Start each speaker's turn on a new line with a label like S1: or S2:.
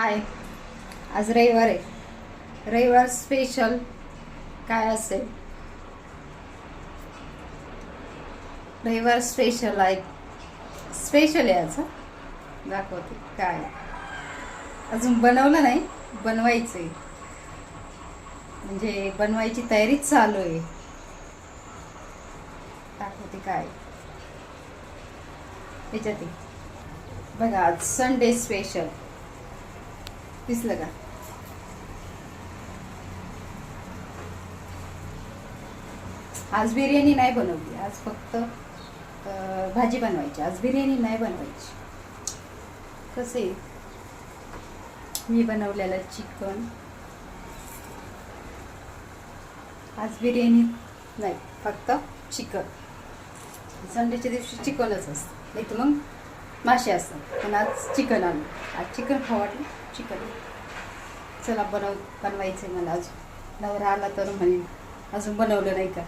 S1: हाय. आज रविवार आहे. रविवार स्पेशल काय असेल? रविवार स्पेशल आहे. स्पेशल आहे आज. दाखवते काय. अजून बनवलं नाही, बनवायचंय. म्हणजे बनवायची तयारीच चालू आहे. दाखवते काय ह्याच्यात बघा. आज संडे स्पेशल दिसलं का? आज बिर्याणी नाही बनवली. आज फक्त भाजी बनवायची. आज बिर्याणी नाही बनवायची. कसं आहे, मी बनवलेलं चिकन. आज बिर्याणी नाही, फक्त चिकन. संडेच्या दिवशी चिकनच असतं, नाही तर मग मासे असतात. पण आज चिकन आलं. आज चिकन खाऊ वाटलं, चिकन. चला बनवायचं आहे मला. आज नवरा आला तर म्हणेन अजून बनवलं नाही का.